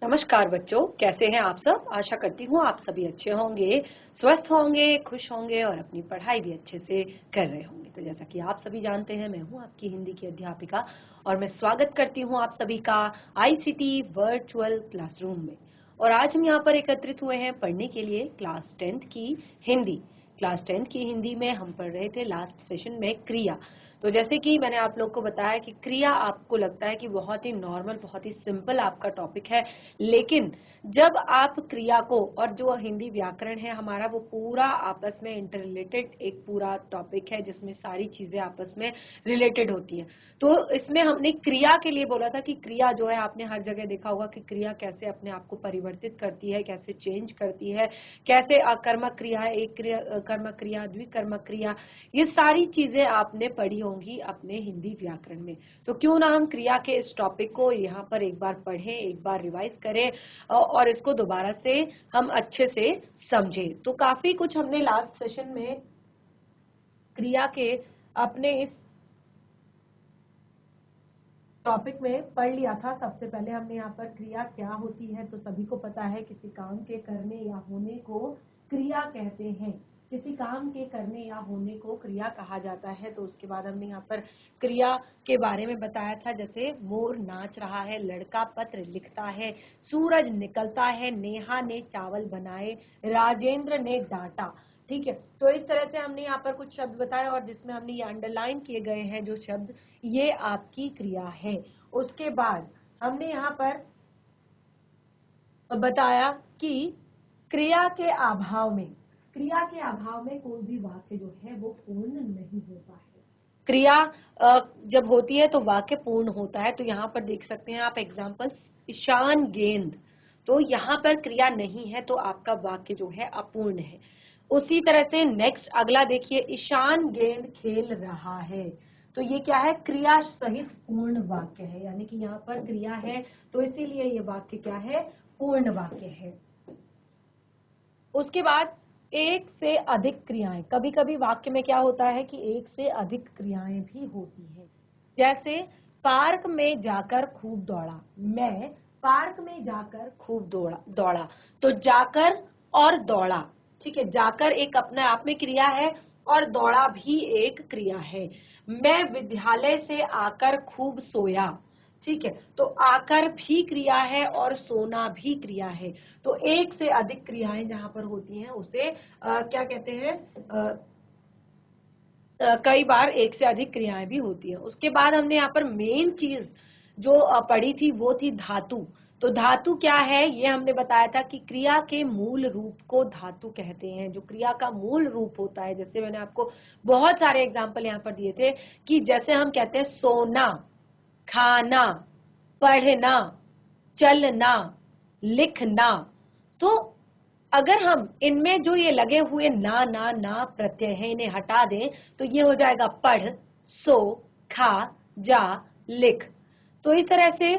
नमस्कार बच्चों, कैसे हैं आप सब। आशा करती हूँ आप सभी अच्छे होंगे, स्वस्थ होंगे, खुश होंगे और अपनी पढ़ाई भी अच्छे से कर रहे होंगे। तो जैसा कि आप सभी जानते हैं, मैं हूँ आपकी हिंदी की अध्यापिका और मैं स्वागत करती हूँ आप सभी का आईसीटी वर्चुअल क्लासरूम में। और आज हम यहाँ पर एकत्रित हुए हैं पढ़ने के लिए क्लास 10th की हिंदी। क्लास 10th की हिंदी में हम पढ़ रहे थे लास्ट सेशन में क्रिया। तो जैसे कि मैंने आप लोग को बताया कि क्रिया आपको लगता है कि बहुत ही नॉर्मल, बहुत ही सिंपल आपका टॉपिक है, लेकिन जब आप क्रिया को, और जो हिंदी व्याकरण है हमारा, वो पूरा आपस में इंटररिलेटेड एक पूरा टॉपिक है जिसमें सारी चीजें आपस में रिलेटेड होती हैं। तो इसमें हमने क्रिया के लिए बोला था कि क्रिया जो है, आपने हर जगह देखा होगा कि क्रिया कैसे अपने आप को परिवर्तित करती है, कैसे चेंज करती है, कैसे अकर्मक क्रिया है, एक क्रिया, कर्मक क्रिया, द्विकर्मक क्रिया, ये सारी चीजें आपने पढ़ी होंगी अपने हिंदी व्याकरण में। तो क्यों ना हम क्रिया के इस टॉपिक को यहाँ पर एक बार पढ़ें, एक बार रिवाइज करें और इसको दोबारा से हम अच्छे से समझें। तो काफी कुछ हमने लास्ट सेशन में क्रिया के अपने इस टॉपिक में पढ़ लिया था। सबसे पहले हमने यहाँ पर क्रिया क्या होती है, तो सभी को पता है किसी काम के करने या होने को क्रिया कहते हैं। किसी काम के करने या होने को क्रिया कहा जाता है। तो उसके बाद हमने यहाँ पर क्रिया के बारे में बताया था, जैसे मोर नाच रहा है, लड़का पत्र लिखता है, सूरज निकलता है, नेहा ने चावल बनाए, राजेंद्र ने डांटा। ठीक है, तो इस तरह से हमने यहाँ पर कुछ शब्द बताए और जिसमें हमने ये अंडरलाइन किए गए हैं जो शब्द, ये आपकी क्रिया है। उसके बाद हमने यहाँ पर बताया कि क्रिया के अभाव में कोई भी वाक्य जो है वो पूर्ण नहीं होता है। क्रिया जब होती है तो वाक्य पूर्ण होता है। तो यहाँ पर देख सकते हैं आप एग्जाम्पल्स, ईशान गेंद, तो यहाँ पर क्रिया नहीं है तो आपका वाक्य जो है अपूर्ण है। उसी तरह से नेक्स्ट अगला देखिए, ईशान गेंद खेल रहा है, तो ये क्या है, क्रिया सहित पूर्ण वाक्य है, यानी कि यहाँ पर क्रिया है तो इसीलिए ये वाक्य क्या है, पूर्ण वाक्य है। उसके बाद एक से अधिक क्रियाएं, कभी कभी वाक्य में क्या होता है कि एक से अधिक क्रियाएं भी होती हैं। जैसे पार्क में जाकर खूब दौड़ा, मैं पार्क में जाकर खूब दौड़ा, तो जाकर और दौड़ा, ठीक है, जाकर एक अपने आप में क्रिया है और दौड़ा भी एक क्रिया है। मैं विद्यालय से आकर खूब सोया, ठीक है, तो आकर भी क्रिया है और सोना भी क्रिया है। तो एक से अधिक क्रियाएं जहां पर होती हैं उसे क्या कहते हैं, कई बार एक से अधिक क्रियाएं भी होती हैं। उसके बाद हमने यहाँ पर मेन चीज जो पढ़ी थी वो थी धातु। तो धातु क्या है, ये हमने बताया था कि क्रिया के मूल रूप को धातु कहते हैं। जो क्रिया का मूल रूप होता है, जैसे मैंने आपको बहुत सारे एग्जाम्पल यहाँ पर दिए थे कि जैसे हम कहते हैं सोना, खाना, पढ़ना, चलना, लिखना, तो अगर हम इनमें जो ये लगे हुए ना ना ना प्रत्यय है इन्हें हटा दें तो ये हो जाएगा पढ़, सो, खा, जा, लिख। तो इस तरह से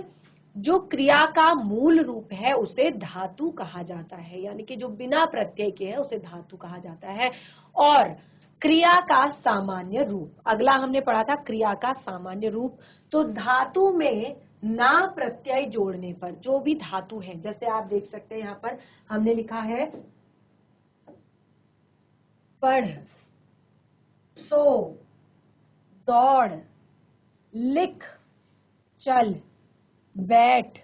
जो क्रिया का मूल रूप है उसे धातु कहा जाता है, यानी कि जो बिना प्रत्यय के है उसे धातु कहा जाता है। और क्रिया का सामान्य रूप, अगला हमने पढ़ा था क्रिया का सामान्य रूप। तो धातु में ना प्रत्यय जोड़ने पर जो भी धातु है, जैसे आप देख सकते हैं यहाँ पर हमने लिखा है पढ़, सो, दौड़, लिख, चल, बैठ,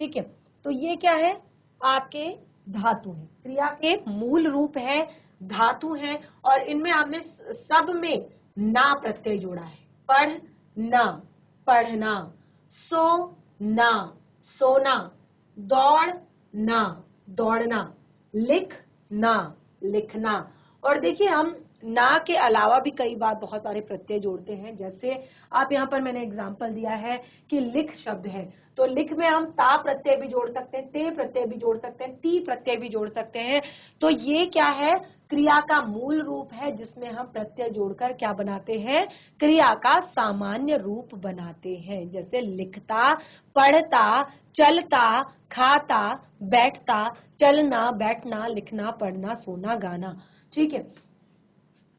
ठीक है, तो ये क्या है, आपके धातु है, क्रिया के मूल रूप है, धातु है। और इनमें आपने सब में ना प्रत्यय जोड़ा है, पढ़ ना, पढ़ना, सो ना, सोना, दौड़ ना, दौड़ना, लिख ना, लिखना। और देखिए हम ना के अलावा भी कई बार बहुत सारे प्रत्यय जोड़ते हैं। जैसे आप यहाँ पर मैंने एग्जांपल दिया है कि लिख शब्द है, तो लिख में हम ता प्रत्यय भी जोड़ सकते हैं, ते प्रत्यय भी जोड़ सकते हैं, ती प्रत्यय भी जोड़ सकते हैं। तो ये क्या है, क्रिया का मूल रूप है जिसमें हम प्रत्यय जोड़कर क्या बनाते हैं, क्रिया का सामान्य रूप बनाते हैं। जैसे लिखता, पढ़ता, चलता, खाता, बैठता, चलना, बैठना, लिखना, पढ़ना, सोना, गाना, ठीक है।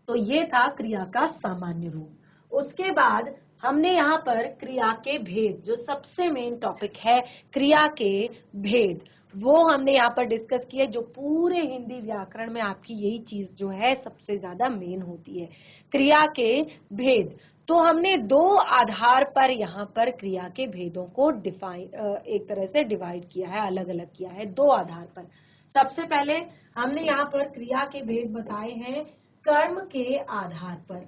तो ये था क्रिया का सामान्य रूप। उसके बाद हमने यहाँ पर क्रिया के भेद, जो सबसे मेन टॉपिक है क्रिया के भेद, वो हमने यहाँ पर डिस्कस किया। जो पूरे हिंदी व्याकरण में आपकी यही चीज जो है सबसे ज्यादा मेन होती है, क्रिया के भेद। तो हमने दो आधार पर यहाँ पर क्रिया के भेदों को एक तरह से डिवाइड किया है, अलग अलग किया है दो आधार पर। सबसे पहले हमने यहाँ पर क्रिया के भेद बताए हैं कर्म के आधार पर।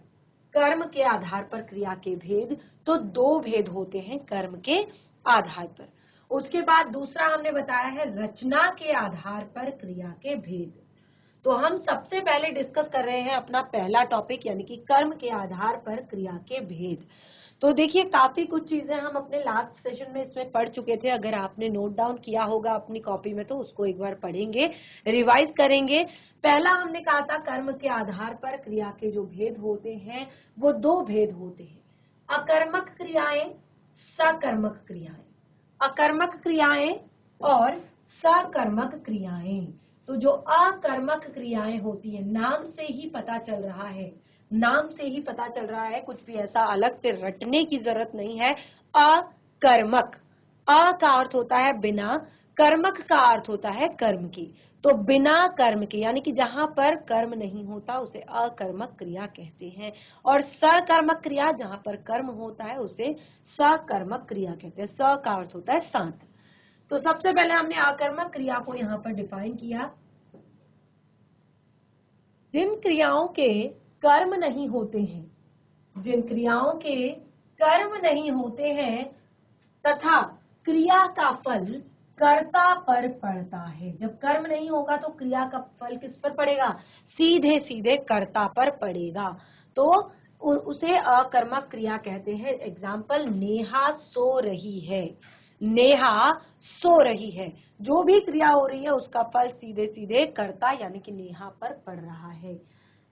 कर्म के आधार पर क्रिया के भेद, तो दो भेद होते हैं कर्म के आधार पर। उसके बाद दूसरा हमने बताया है रचना के आधार पर क्रिया के भेद। तो हम सबसे पहले डिस्कस कर रहे हैं अपना पहला टॉपिक, यानी कि कर्म के आधार पर क्रिया के भेद। तो देखिए काफी कुछ चीजें हम अपने लास्ट सेशन में इसमें पढ़ चुके थे। अगर आपने नोट डाउन किया होगा अपनी कॉपी में तो उसको एक बार पढ़ेंगे, रिवाइज करेंगे। पहला हमने कहा था कर्म के आधार पर क्रिया के जो भेद होते हैं वो दो भेद होते हैं, अकर्मक क्रियाएं, सकर्मक क्रियाएं। अकर्मक क्रियाएं और सकर्मक क्रियाएं। तो जो अकर्मक क्रियाएं होती है, नाम से ही पता चल रहा है, नाम से ही पता चल रहा है, कुछ भी ऐसा अलग से रटने की जरूरत नहीं है। अकर्मक, अ का अर्थ होता है बिना, कर्मक का अर्थ होता है कर्म की। तो बिना कर्म के, यानी कि जहां पर कर्म नहीं होता उसे अकर्मक क्रिया कहते हैं, और सकर्मक क्रिया जहां पर कर्म होता है उसे सकर्मक क्रिया कहते हैं। स का अर्थ होता है साथ। तो सबसे पहले हमने अकर्मक क्रिया को यहाँ पर डिफाइन किया। जिन क्रियाओं के कर्म नहीं होते हैं, जिन क्रियाओं के कर्म नहीं होते हैं तथा क्रिया का फल कर्ता पर पड़ता है। जब कर्म नहीं होगा तो क्रिया का फल किस पर पड़ेगा? सीधे सीधे कर्ता पर पड़ेगा, तो उसे अकर्मक क्रिया कहते हैं। एग्जाम्पल, नेहा सो रही है। नेहा सो रही है, जो भी क्रिया हो रही है उसका फल सीधे सीधे कर्ता यानी कि नेहा पर पड़ रहा है।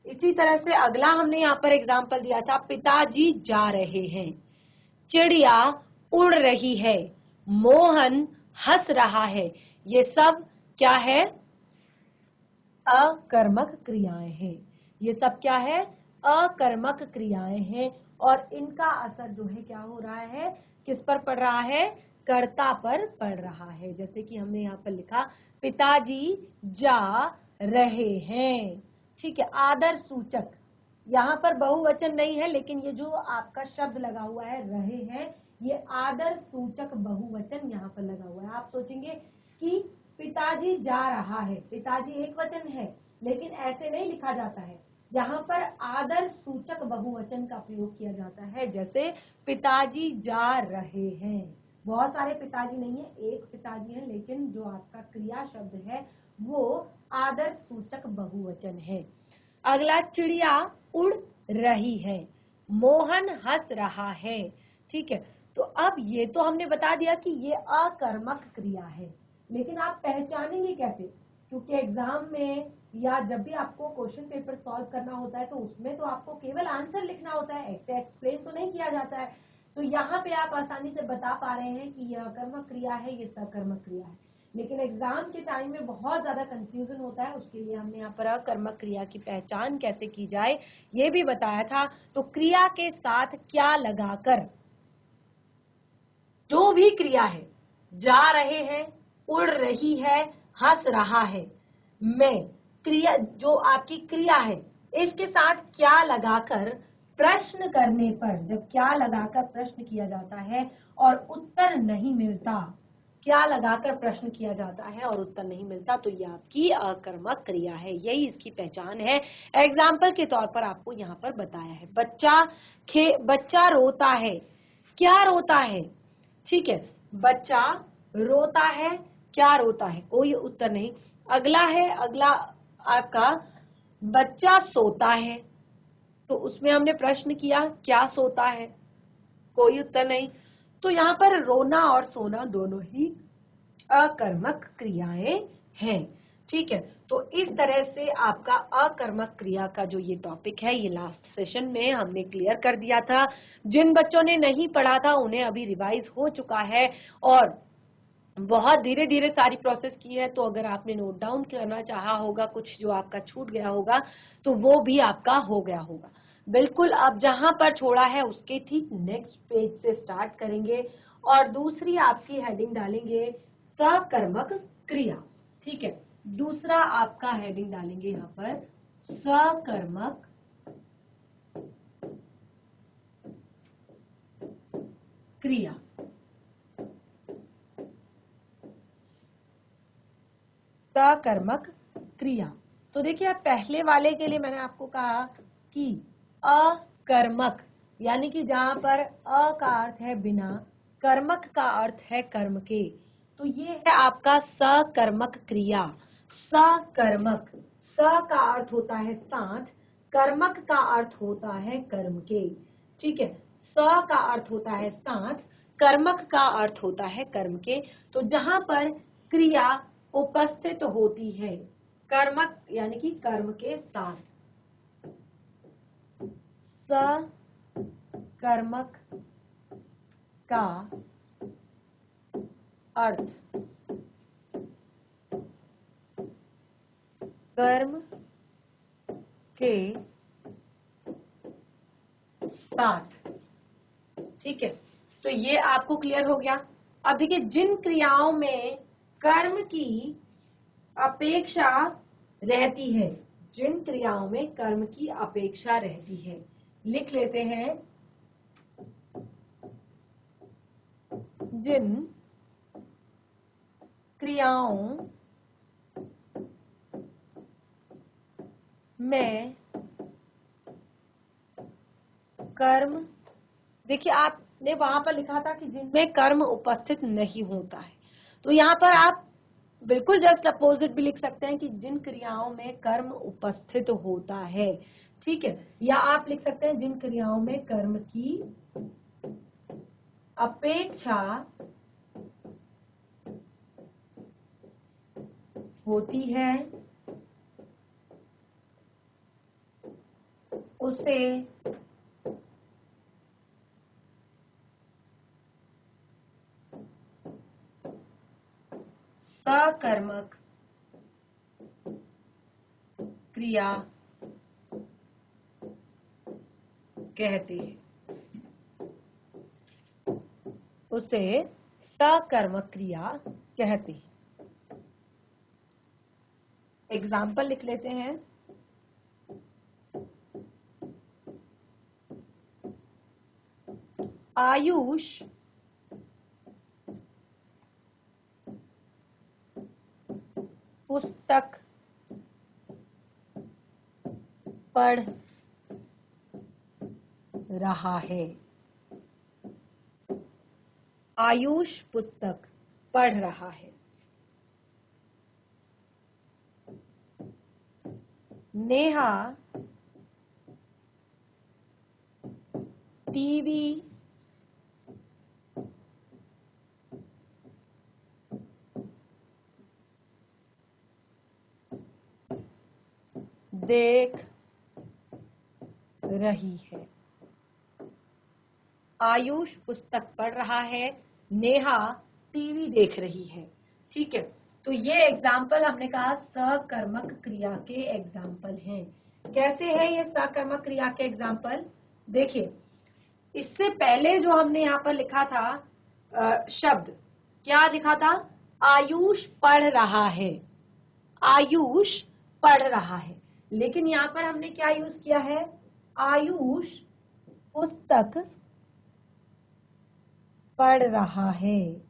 इसी तरह से अगला हमने यहाँ पर एग्जाम्पल दिया था, पिताजी जा रहे हैं, चिड़िया उड़ रही है, मोहन हंस रहा है। ये सब क्या है? अकर्मक क्रियाएं हैं। ये सब क्या है? अकर्मक क्रियाएं हैं, और इनका असर जो है क्या हो रहा है, किस पर पड़ रहा है? कर्ता पर पड़ रहा है। जैसे कि हमने यहाँ पर लिखा, पिताजी जा रहे हैं, ठीक है, आदर सूचक। यहाँ पर बहुवचन नहीं है, लेकिन ये जो आपका शब्द लगा हुआ है रहे हैं, ये आदर सूचक बहुवचन यहाँ पर लगा हुआ है। आप सोचेंगे कि पिताजी जा रहा है, पिताजी एक वचन है, लेकिन ऐसे नहीं लिखा जाता है। यहाँ पर आदर सूचक बहुवचन का प्रयोग किया जाता है, जैसे पिताजी जा रहे हैं। बहुत सारे पिताजी नहीं है, एक पिताजी है, लेकिन जो आपका क्रिया शब्द है वो आदर सूचक बहुवचन है। अगला, चिड़िया उड़ रही है, मोहन हंस रहा है, ठीक है। तो अब ये तो हमने बता दिया कि ये अकर्मक क्रिया है, लेकिन आप पहचानेंगे कैसे? क्योंकि एग्जाम में या जब भी आपको क्वेश्चन पेपर सॉल्व करना होता है तो उसमें तो आपको केवल आंसर लिखना होता है, ऐसे एक्सप्लेन तो नहीं किया जाता है। तो यहाँ पे आप आसानी से बता पा रहे हैं कि ये अकर्मक क्रिया है, ये सकर्मक क्रिया है। लेकिन एग्जाम के टाइम में बहुत ज्यादा कंफ्यूजन होता है, उसके लिए हमने यहाँ पर अकर्मक क्रिया की पहचान कैसे की जाए ये भी बताया था। तो क्रिया के साथ क्या लगाकर जो भी क्रिया है, जा रहे हैं, उड़ रही है, हंस रहा है, मैं, क्रिया जो आपकी क्रिया है, इसके साथ क्या लगाकर प्रश्न करने पर, जब क्या लगाकर प्रश्न किया जाता है और उत्तर नहीं मिलता, क्या लगाकर प्रश्न किया जाता है और उत्तर नहीं मिलता, तो ये आपकी अकर्मक क्रिया है, यही इसकी पहचान है। एग्जाम्पल के तौर पर आपको यहाँ पर बताया है, बच्चा रोता है, क्या रोता है, ठीक है, बच्चा रोता है, क्या रोता है, कोई उत्तर नहीं। अगला है, अगला आपका बच्चा सोता है, तो उसमें हमने प्रश्न किया क्या सोता है, कोई उत्तर नहीं। तो यहाँ पर रोना और सोना दोनों ही अकर्मक क्रियाएं हैं, ठीक है। तो इस तरह से आपका अकर्मक क्रिया का जो ये टॉपिक है, ये लास्ट सेशन में हमने क्लियर कर दिया था। जिन बच्चों ने नहीं पढ़ा था उन्हें अभी रिवाइज हो चुका है, और बहुत धीरे धीरे सारी प्रोसेस की है। तो अगर आपने नोट डाउन करना चाहा होगा कुछ जो आपका छूट गया होगा तो वो भी आपका हो गया होगा। बिल्कुल अब जहां पर छोड़ा है उसके ठीक नेक्स्ट पेज से स्टार्ट करेंगे और दूसरी आपकी हेडिंग डालेंगे सकर्मक क्रिया। ठीक है, दूसरा आपका हेडिंग डालेंगे यहाँ पर सकर्मक क्रिया। सकर्मक क्रिया। तो देखिए आप पहले वाले के लिए मैंने आपको कहा कि अकर्मक, यानी कि जहां पर अ का अर्थ है बिना, कर्मक का अर्थ है कर्म के, तो ये है आपका सकर्मक क्रिया। सकर्मक, स का अर्थ होता है साथ, कर्मक का अर्थ होता है कर्म के। ठीक है, स का अर्थ होता है साथ, कर्मक का अर्थ होता है कर्म के। तो जहां पर क्रिया उपस्थित होती है कर्मक यानी कि कर्म के साथ, सकर्मक का अर्थ कर्म के साथ। ठीक है, तो ये आपको क्लियर हो गया। अब देखिए जिन क्रियाओं में कर्म की अपेक्षा रहती है, जिन क्रियाओं में कर्म की अपेक्षा रहती है, लिख लेते हैं जिन क्रियाओं में कर्म, देखिए आपने वहां पर लिखा था कि जिनमें कर्म उपस्थित नहीं होता है, तो यहाँ पर आप बिल्कुल जस्ट अपोजिट भी लिख सकते हैं कि जिन क्रियाओं में कर्म उपस्थित होता है। ठीक है, या आप लिख सकते हैं जिन क्रियाओं में कर्म की अपेक्षा होती है उसे सकर्मक क्रिया कहते हैं, उसे सकर्मक क्रिया कहते हैं। एग्जाम्पल लिख लेते हैं। आयुष पुस्तक पढ़ रहा है। आयुष पुस्तक पढ़ रहा है। नेहा टीवी देख रही है। आयुष पुस्तक पढ़ रहा है, नेहा टीवी देख रही है। ठीक है, तो ये एग्जाम्पल हमने कहा सकर्मक क्रिया के एग्जाम्पल हैं। कैसे है ये सकर्मक क्रिया के एग्जाम्पल? देखिए इससे पहले जो हमने यहाँ पर लिखा था शब्द, क्या लिखा था? आयुष पढ़ रहा है। आयुष पढ़ रहा है, लेकिन यहाँ पर हमने क्या यूज किया है? आयुष पुस्तक पढ़ रहा है।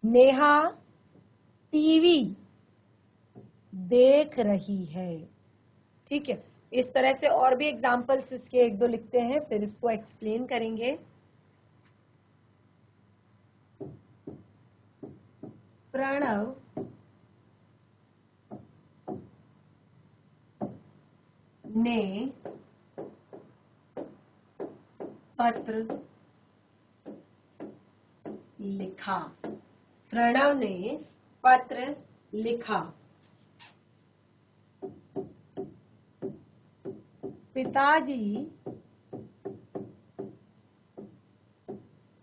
नेहा टीवी देख रही है। ठीक है, इस तरह से और भी एग्जाम्पल्स इसके एक दो लिखते हैं, फिर इसको एक्सप्लेन करेंगे। प्रणव ने पत्र लिखा। प्रणव ने पत्र लिखा। पिताजी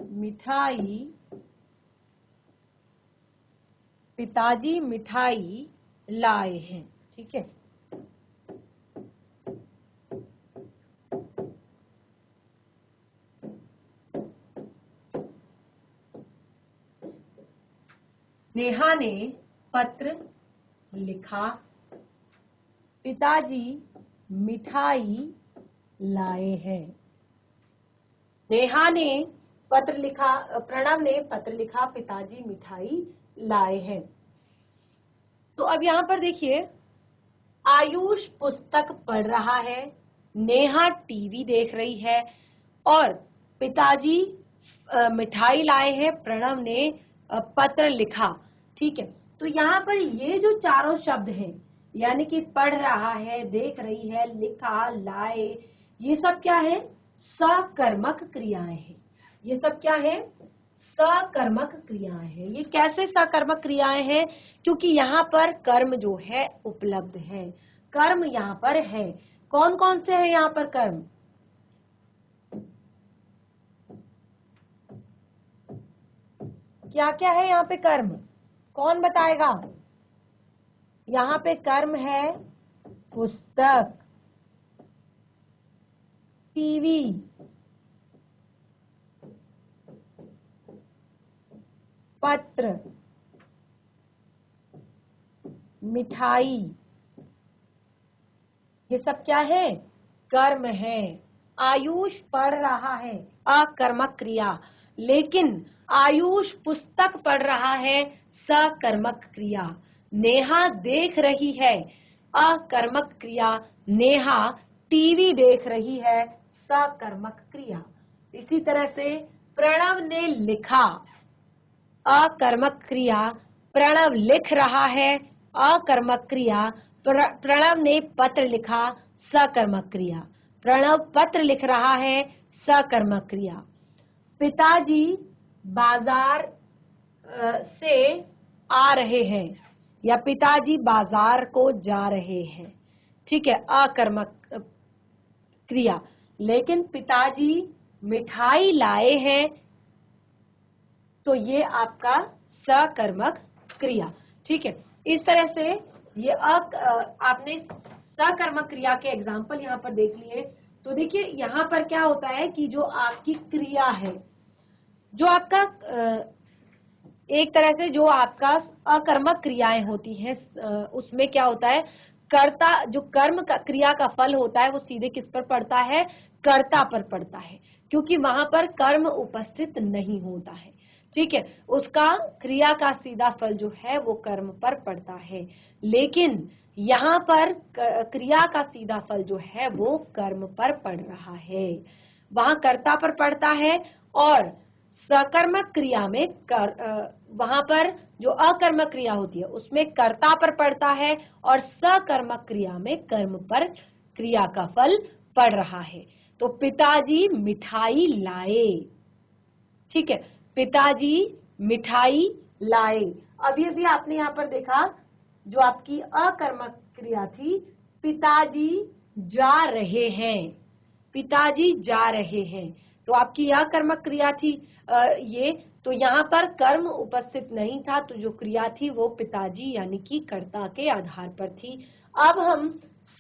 मिठाई, पिताजी मिठाई लाए हैं। ठीक है, नेहा ने पत्र लिखा, पिताजी मिठाई लाए हैं। नेहा ने पत्र लिखा, प्रणव ने पत्र लिखा, पिताजी मिठाई लाए हैं। तो अब यहाँ पर देखिए, आयुष पुस्तक पढ़ रहा है, नेहा टीवी देख रही है और पिताजी मिठाई लाए हैं, प्रणव ने पत्र लिखा। ठीक है, तो यहाँ पर ये जो चारों शब्द हैं, यानी कि पढ़ रहा है, देख रही है, लिखा, लाए, ये सब क्या है? सकर्मक क्रियाएं हैं। ये सब क्या है? सकर्मक क्रियाएं हैं। ये कैसे सकर्मक क्रियाएं हैं? क्योंकि यहाँ पर कर्म जो है उपलब्ध है, कर्म यहाँ पर है। कौन कौन से हैं यहाँ पर कर्म? क्या क्या है यहाँ पे कर्म? कौन बताएगा? यहाँ पे कर्म है पुस्तक, टीवी, पत्र, मिठाई, ये सब क्या है? कर्म है। आयुष पढ़ रहा है, अकर्मक क्रिया, लेकिन आयुष पुस्तक पढ़ रहा है, सकर्मक क्रिया। नेहा देख रही है, अकर्मक क्रिया। नेहा टीवी देख रही है, सकर्मक क्रिया। इसी तरह से प्रणव ने लिखा, अकर्मक क्रिया। प्रणव लिख रहा है, अकर्मक क्रिया। प्रणव ने पत्र लिखा, सकर्मक क्रिया। प्रणव पत्र लिख रहा है, सकर्मक क्रिया। पिताजी बाजार से आ रहे हैं या पिताजी बाजार को जा रहे हैं, ठीक है, अकर्मक क्रिया। लेकिन पिताजी मिठाई लाए हैं, तो ये आपका सकर्मक क्रिया। ठीक है, इस तरह से ये आपने सकर्मक क्रिया के एग्जाम्पल यहाँ पर देख लिए। तो देखिए यहाँ पर क्या होता है कि जो आपकी क्रिया है, जो आपका एक तरह से जो आपका अकर्मक क्रियाएं होती हैं, उसमें क्या होता है, कर्ता, जो कर्म का क्रिया का फल होता है वो सीधे किस पर पड़ता है? कर्ता पर पड़ता है, क्योंकि वहां पर कर्म उपस्थित नहीं होता है। ठीक है, उसका क्रिया का सीधा फल जो है वो कर्म पर पड़ता है। लेकिन यहाँ पर क्रिया का सीधा फल जो है वो कर्म पर पड़ रहा है, वहां कर्ता पर पड़ता है। और सकर्मक क्रिया में वहां पर जो अकर्मक क्रिया होती है उसमें कर्ता पर पड़ता है और सकर्मक क्रिया में कर्म पर क्रिया का फल पड़ रहा है। तो पिताजी मिठाई लाए, ठीक है, पिताजी मिठाई लाए। अभी अभी आपने यहाँ पर देखा, जो आपकी अकर्मक क्रिया थी, पिताजी जा रहे हैं, पिताजी जा रहे हैं, तो आपकी यह कर्मक क्रिया थी। ये तो यहाँ पर कर्म उपस्थित नहीं था, तो जो क्रिया थी वो पिताजी यानी कि कर्ता के आधार पर थी। अब हम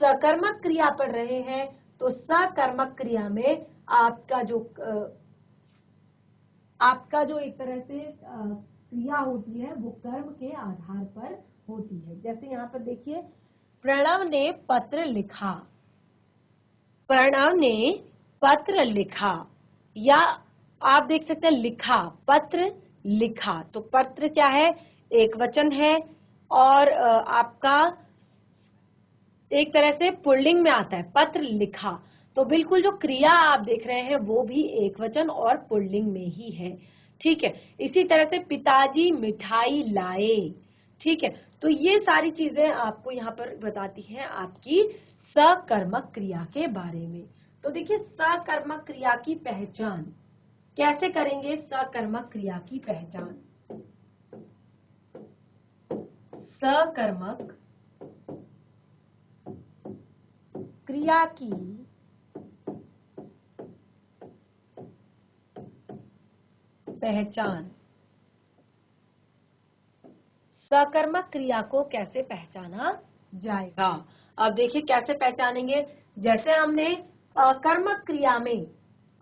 सकर्मक क्रिया पढ़ रहे हैं, तो सकर्मक क्रिया में आपका जो एक तरह से क्रिया होती है वो कर्म के आधार पर होती है। जैसे यहाँ पर देखिए, प्रणव ने पत्र लिखा, प्रणव ने पत्र लिखा, या आप देख सकते हैं लिखा, पत्र लिखा। तो पत्र क्या है? एक वचन है और आपका एक तरह से पुल्लिंग में आता है, पत्र लिखा। तो बिल्कुल जो क्रिया आप देख रहे हैं वो भी एक वचन और पुल्लिंग में ही है। ठीक है, इसी तरह से पिताजी मिठाई लाए। ठीक है, तो ये सारी चीजें आपको यहाँ पर बताती हैं आपकी सकर्मक क्रिया के बारे में। तो देखिए, सकर्मक क्रिया की पहचान कैसे करेंगे? सकर्मक क्रिया की पहचान, सकर्मक क्रिया की पहचान, सकर्मक क्रिया को कैसे पहचाना जाएगा? अब देखिए कैसे पहचानेंगे। जैसे हमने अकर्मक क्रिया में,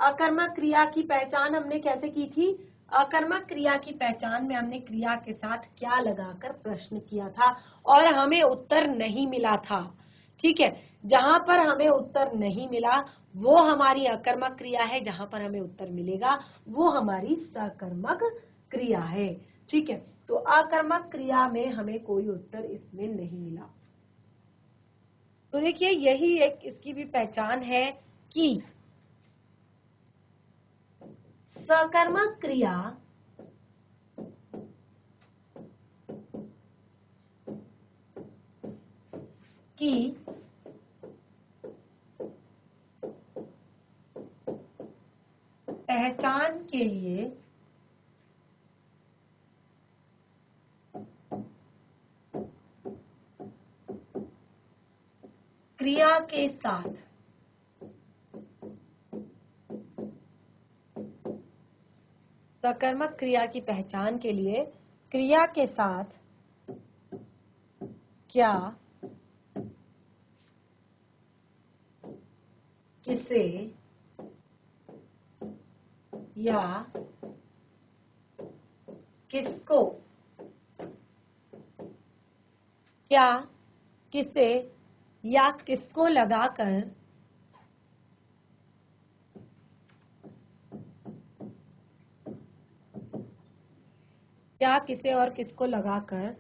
अकर्मक क्रिया की पहचान हमने कैसे की थी? अकर्मक क्रिया की पहचान में हमने क्रिया के साथ क्या लगाकर प्रश्न किया था और हमें उत्तर नहीं मिला था। ठीक है, जहां पर हमें उत्तर नहीं मिला वो हमारी अकर्मक क्रिया है, जहां पर हमें उत्तर मिलेगा वो हमारी सकर्मक क्रिया है। ठीक है, तो अकर्मक क्रिया में हमें कोई उत्तर इसमें नहीं मिला। तो देखिए यही एक इसकी भी पहचान है कि सकर्मक क्रिया की पहचान के लिए क्रिया के साथ सकर्मक क्रिया की पहचान के लिए क्रिया के साथ क्या, किसे या किसको, क्या, किसे या किसको लगाकर क्या, किसे और किसको लगाकर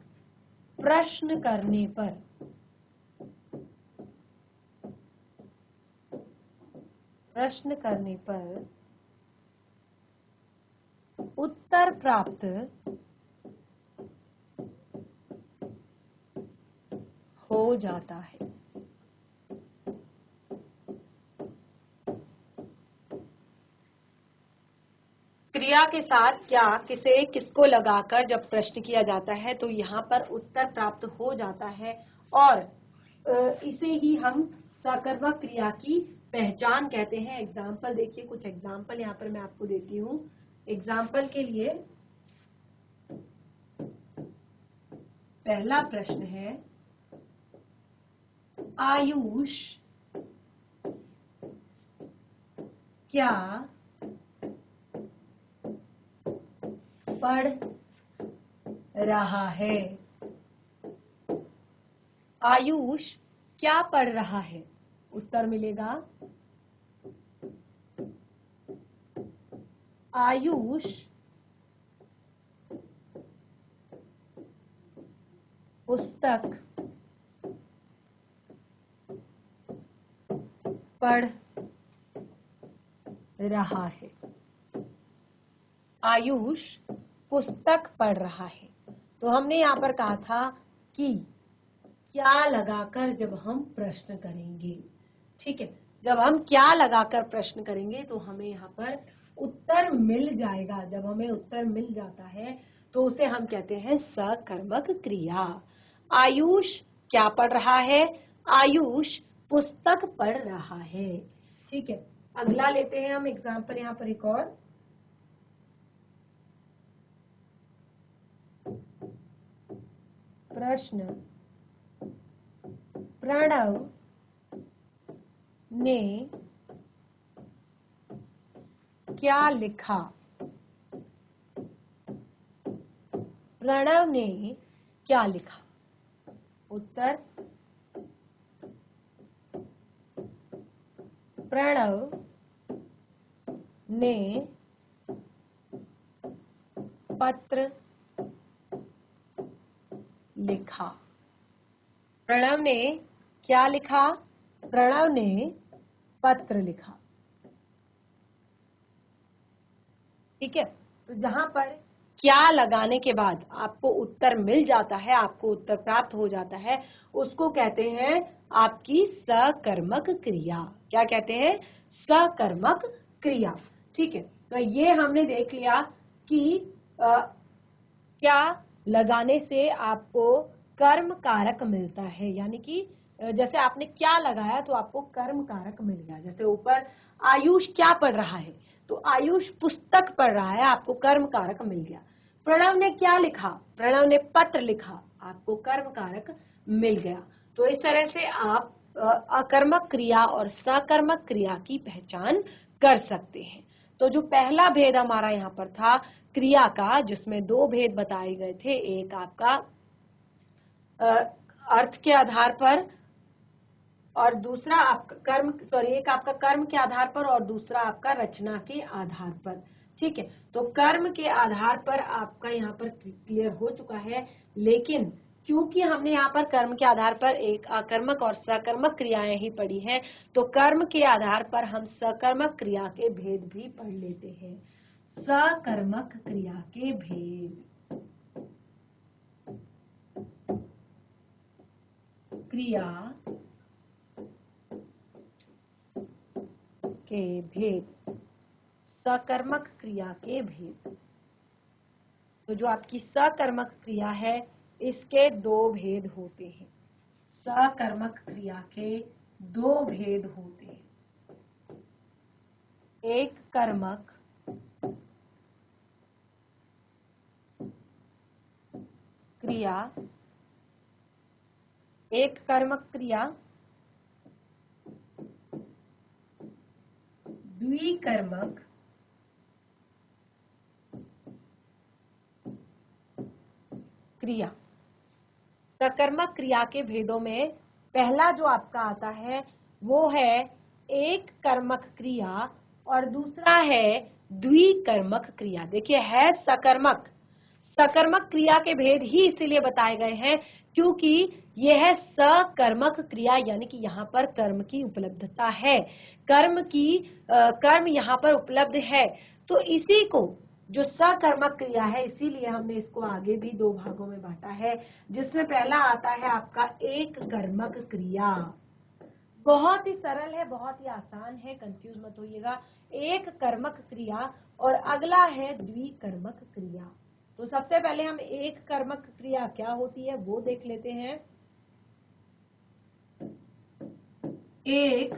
प्रश्न करने पर उत्तर प्राप्त हो जाता है। क्रिया के साथ क्या, किसे, किसको लगाकर जब प्रश्न किया जाता है तो यहाँ पर उत्तर प्राप्त हो जाता है और इसे ही हम सकर्मक क्रिया की पहचान कहते हैं। एग्जाम्पल देखिए, कुछ एग्जाम्पल यहाँ पर मैं आपको देती हूँ। एग्जाम्पल के लिए पहला प्रश्न है, आयुष क्या पढ़ रहा है? आयुष क्या पढ़ रहा है? उत्तर मिलेगा आयुष पुस्तक पढ़ रहा है। आयुष पुस्तक पढ़ रहा है। तो हमने यहाँ पर कहा था कि क्या लगाकर जब हम प्रश्न करेंगे, ठीक है, जब हम क्या लगाकर प्रश्न करेंगे तो हमें यहाँ पर उत्तर मिल जाएगा। जब हमें उत्तर मिल जाता है तो उसे हम कहते हैं सकर्मक क्रिया। आयुष क्या पढ़ रहा है? आयुष पुस्तक पढ़ रहा है। ठीक है, अगला लेते हैं हम एग्जाम्पल यहाँ पर एक और। प्रश्न, प्रणव ने क्या लिखा? प्रणव ने क्या लिखा? उत्तर, प्रणव ने पत्र लिखा। प्रणव ने क्या लिखा? प्रणव ने पत्र लिखा। ठीक है, तो जहां पर क्या लगाने के बाद आपको उत्तर मिल जाता है, आपको उत्तर प्राप्त हो जाता है, उसको कहते हैं आपकी सकर्मक क्रिया। क्या कहते हैं? सकर्मक क्रिया। ठीक है, तो ये हमने देख लिया कि क्या लगाने से आपको कर्म कारक मिलता है, यानी कि जैसे आपने क्या लगाया तो आपको कर्म कारक मिल गया। जैसे ऊपर आयुष क्या पढ़ रहा है, तो आयुष पुस्तक पढ़ रहा है, आपको कर्म कारक मिल गया। प्रणव ने क्या लिखा? प्रणव ने पत्र लिखा, आपको कर्म कारक मिल गया। तो इस तरह से आप अकर्मक क्रिया और सकर्मक क्रिया की पहचान कर सकते हैं। तो जो पहला भेद हमारा यहाँ पर था क्रिया का, जिसमें दो भेद बताए गए थे, एक आपका अर्थ के आधार पर और दूसरा आपका कर्म, एक आपका कर्म के आधार पर और दूसरा आपका रचना के आधार पर। ठीक है, तो कर्म के आधार पर आपका यहाँ पर क्लियर हो चुका है, लेकिन क्योंकि हमने यहाँ पर कर्म के आधार पर एक अकर्मक और सकर्मक क्रियाएं ही पढ़ी हैं, तो कर्म के आधार पर हम सकर्मक क्रिया के भेद भी पढ़ लेते हैं। सकर्मक क्रिया के भेद, क्रिया के भेद, सकर्मक क्रिया के भेद। तो जो आपकी सकर्मक क्रिया है इसके दो भेद होते हैं। सकर्मक क्रिया के दो भेद होते हैं, एक कर्मक क्रिया, एक कर्मक क्रिया, द्विकर्मक क्रिया। सकर्मक क्रिया के भेदों में पहला जो आपका आता है वो है एक कर्मक क्रिया और दूसरा है द्विकर्मक क्रिया। देखिए है सकर्मक, सकर्मक क्रिया के भेद ही इसीलिए बताए गए हैं क्योंकि यह है सकर्मक क्रिया, यानी कि यहाँ पर कर्म की उपलब्धता है, कर्म यहाँ पर उपलब्ध है। तो इसी को जो सकर्मक क्रिया है, इसीलिए हमने इसको आगे भी दो भागों में बांटा है, जिसमें पहला आता है आपका एक कर्मक क्रिया। बहुत ही सरल है, बहुत ही आसान है, कंफ्यूज मत होइएगा। एक कर्मक क्रिया और अगला है द्विकर्मक क्रिया। तो सबसे पहले हम एक कर्मक क्रिया क्या होती है वो देख लेते हैं। एक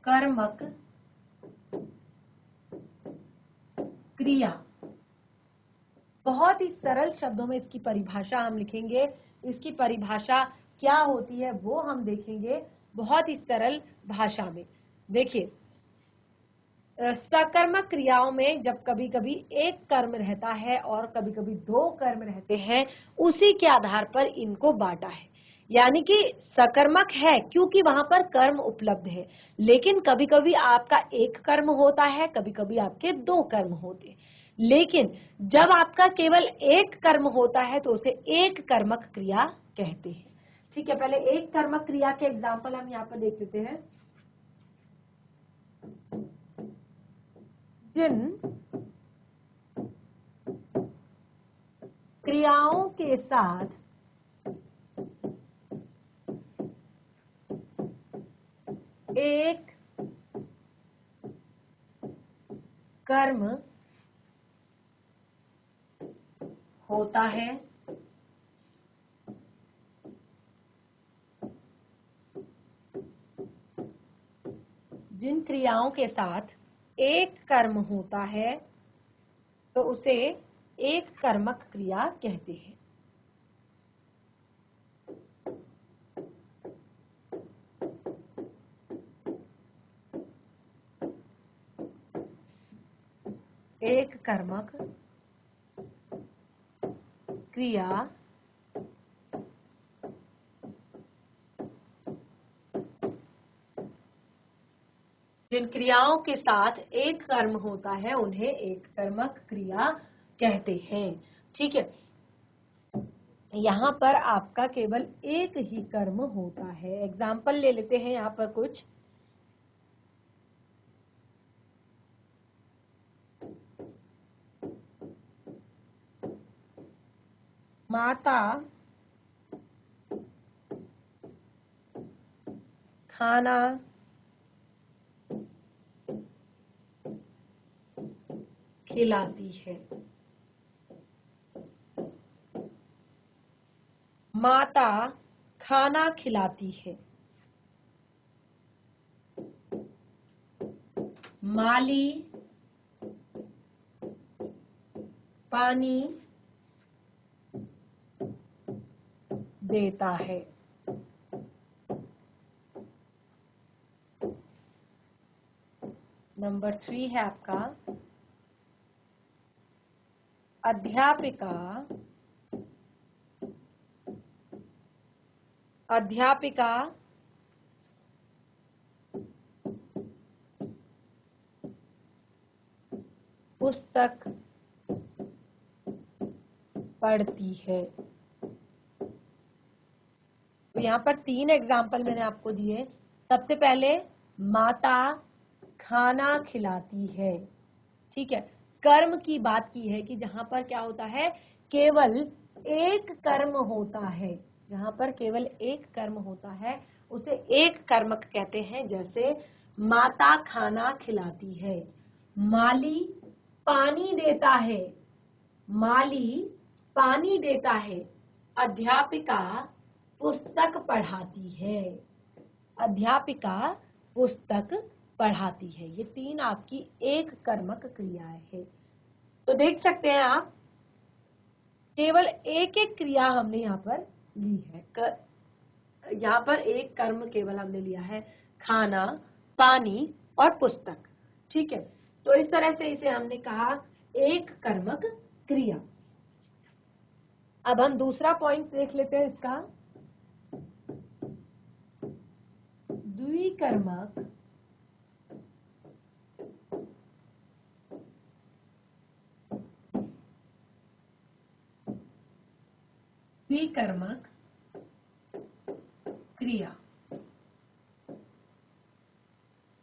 कर्मक क्रिया, बहुत ही सरल शब्दों में इसकी परिभाषा हम लिखेंगे। इसकी परिभाषा क्या होती है वो हम देखेंगे बहुत ही सरल भाषा में। देखिए सकर्मक क्रियाओं में जब कभी कभी एक कर्म रहता है और कभी कभी दो कर्म रहते हैं, उसी के आधार पर इनको बांटा है। यानी कि सकर्मक है क्योंकि वहां पर कर्म उपलब्ध है, लेकिन कभी कभी आपका एक कर्म होता है, कभी कभी आपके दो कर्म होते हैं। लेकिन जब आपका केवल एक कर्म होता है तो उसे एक कर्मक क्रिया कहते हैं। ठीक है, पहले एक कर्मक क्रिया के एग्जाम्पल हम यहाँ पर देख लेते हैं। जिन क्रियाओं के साथ एक कर्म होता है, जिन क्रियाओं के साथ एक कर्म होता है तो उसे एक कर्मक क्रिया कहते हैं। एक कर्मक क्रिया जिन क्रियाओं के साथ एक कर्म होता है उन्हें एक कर्मक क्रिया कहते हैं। ठीक है, यहाँ पर आपका केवल एक ही कर्म होता है। एग्जाम्पल ले लेते हैं यहाँ पर कुछ। माता खाना खिलाती है। माता खाना खिलाती है। माली पानी देता है। नंबर 3 है आपका अध्यापिका, अध्यापिका पुस्तक पढ़ती है। तो यहाँ पर 3 एग्जाम्पल मैंने आपको दिए। सबसे पहले माता खाना खिलाती है, ठीक है। कर्म की बात की है कि जहां पर क्या होता है, केवल एक कर्म होता है, जहां पर केवल एक कर्म होता है उसे एक कर्मक कहते हैं। जैसे माता खाना खिलाती है, माली पानी देता है, माली पानी देता है, अध्यापिका पुस्तक पढ़ाती है, अध्यापिका पुस्तक पढ़ाती है। ये 3 आपकी एक कर्मक क्रियाएं है। तो देख सकते हैं आप, केवल एक एक क्रिया हमने यहाँ पर ली है। यहाँ पर एक कर्म केवल हमने लिया है, खाना, पानी और पुस्तक, ठीक है। तो इस तरह से इसे हमने कहा एक कर्मक क्रिया। अब हम दूसरा पॉइंट देख लेते हैं इसका, द्विकर्मक द्विकर्मक क्रिया।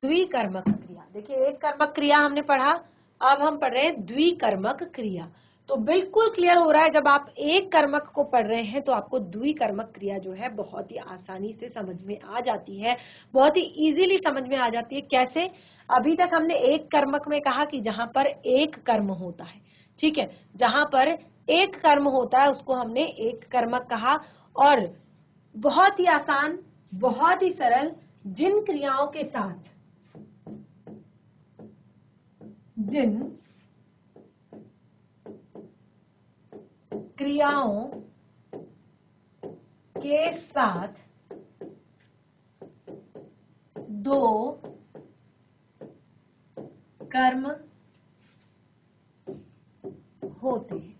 द्विकर्मक क्रिया, देखिए एक कर्मक क्रिया हमने पढ़ा, अब हम पढ़ रहे हैं द्विकर्मक क्रिया। तो बिल्कुल क्लियर हो रहा है, जब आप एक कर्मक को पढ़ रहे हैं तो आपको द्विकर्मक क्रिया जो है बहुत ही आसानी से समझ में आ जाती है, बहुत ही इजीली समझ में आ जाती है। कैसे? अभी तक हमने एक कर्मक में कहा कि जहां पर एक कर्म होता है, ठीक है, जहां पर एक कर्म होता है उसको हमने एक कर्मक कहा। और बहुत ही आसान, बहुत ही सरल, जिन क्रियाओं के साथ, जिन क्रियाओं के साथ दो कर्म होते हैं,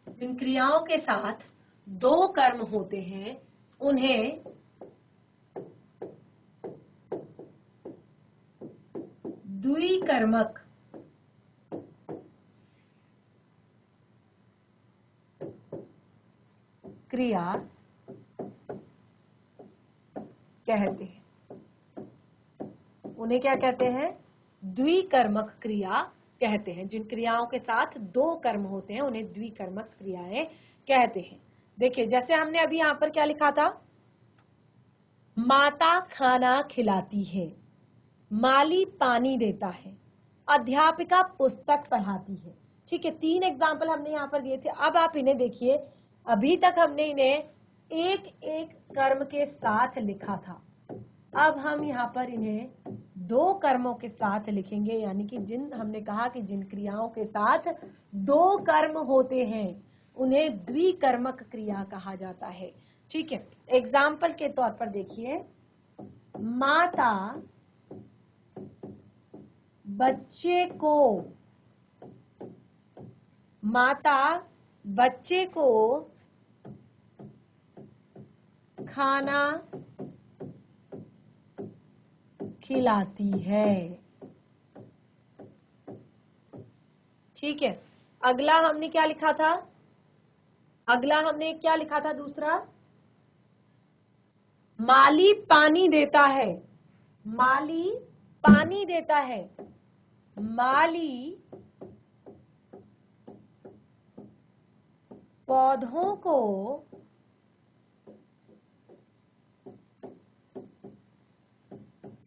जिन क्रियाओं के साथ दो कर्म होते हैं उन्हें द्विकर्मक क्रिया कहते हैं। उन्हें क्या कहते हैं? द्विकर्मक क्रिया कहते हैं। जिन क्रियाओं के साथ दो कर्म होते हैं उन्हें द्विकर्मक क्रियाएं कहते हैं। देखिए, जैसे हमने अभी यहाँ पर क्या लिखा था, माता खाना खिलाती है, माली पानी देता है, अध्यापिका पुस्तक पढ़ाती है, ठीक है। 3 एग्जाम्पल हमने यहाँ पर दिए थे। अब आप इन्हें देखिए, अभी तक हमने इन्हें एक एक कर्म के साथ लिखा था, अब हम यहाँ पर इन्हें दो कर्मों के साथ लिखेंगे। यानी कि जिन, हमने कहा कि जिन क्रियाओं के साथ दो कर्म होते हैं उन्हें द्विकर्मक क्रिया कहा जाता है, ठीक है। एग्जाम्पल के तौर पर देखिए, माता बच्चे को, माता बच्चे को खाना खिलाती है, ठीक है। अगला हमने क्या लिखा था? अगला हमने क्या लिखा था? दूसरा, माली पानी देता है, माली पानी देता है, माली पौधों को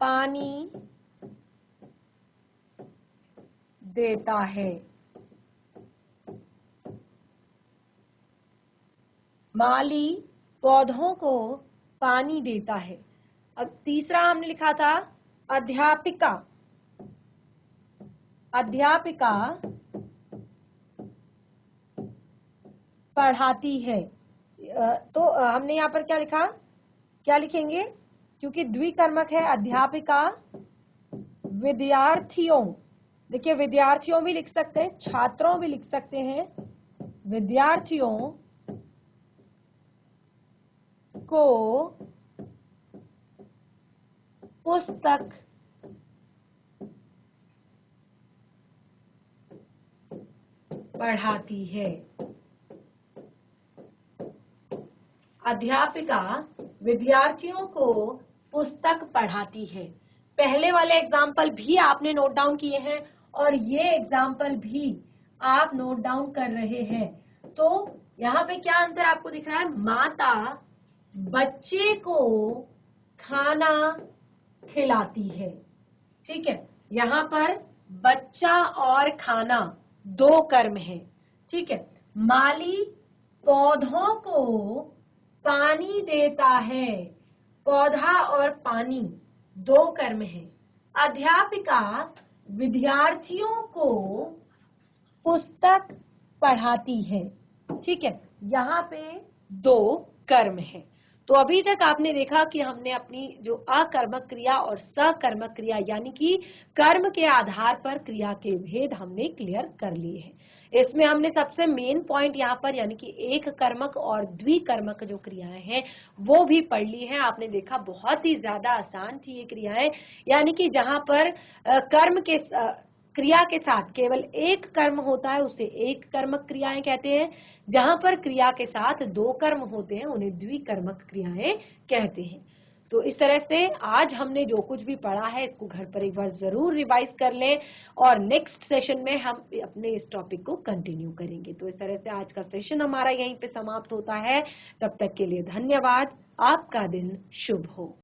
पानी देता है, माली पौधों को पानी देता है। अब तीसरा हमने लिखा था अध्यापिका, अध्यापिका पढ़ाती है। तो हमने यहाँ पर क्या लिखा, क्या लिखेंगे? क्योंकि द्विकर्मक है अध्यापिका विद्यार्थियों, देखिए विद्यार्थियों भी लिख सकते हैं, छात्रों भी लिख सकते हैं, विद्यार्थियों को पुस्तक पढ़ाती है। अध्यापिका विद्यार्थियों को पुस्तक पढ़ाती है। पहले वाले एग्जाम्पल भी आपने नोट डाउन किए हैं और ये एग्जाम्पल भी आप नोट डाउन कर रहे हैं। तो यहाँ पे क्या आंसर आपको दिख रहा है? माता बच्चे को खाना खिलाती है। ठीक है, यहाँ पर बच्चा और खाना दो कर्म है। ठीक है, माली पौधों को पानी देता है, पौधा और पानी दो कर्म है। अध्यापिका विद्यार्थियों को पुस्तक पढ़ाती है। ठीक है, यहाँ पे दो कर्म है। तो अभी तक आपने देखा कि हमने अपनी जो अकर्मक क्रिया और सकर्मक क्रिया यानी कि कर्म के आधार पर क्रिया के भेद हमने क्लियर कर लिए हैं। इसमें हमने सबसे मेन पॉइंट यहाँ पर यानी कि एक कर्मक और द्विकर्मक जो क्रियाएं हैं वो भी पढ़ ली है। आपने देखा बहुत ही ज्यादा आसान थी ये क्रियाएं, यानी कि जहां पर कर्म के क्रिया के साथ केवल एक कर्म होता है उसे एक कर्मक क्रियाएं कहते हैं, जहां पर क्रिया के साथ दो कर्म होते हैं उन्हें द्विकर्मक क्रियाएं कहते हैं। तो इस तरह से आज हमने जो कुछ भी पढ़ा है इसको घर पर एक बार जरूर रिवाइज कर लें और नेक्स्ट सेशन में हम अपने इस टॉपिक को कंटिन्यू करेंगे। तो इस तरह से आज का सेशन हमारा यहीं पे समाप्त होता है। तब तक के लिए धन्यवाद। आपका दिन शुभ हो।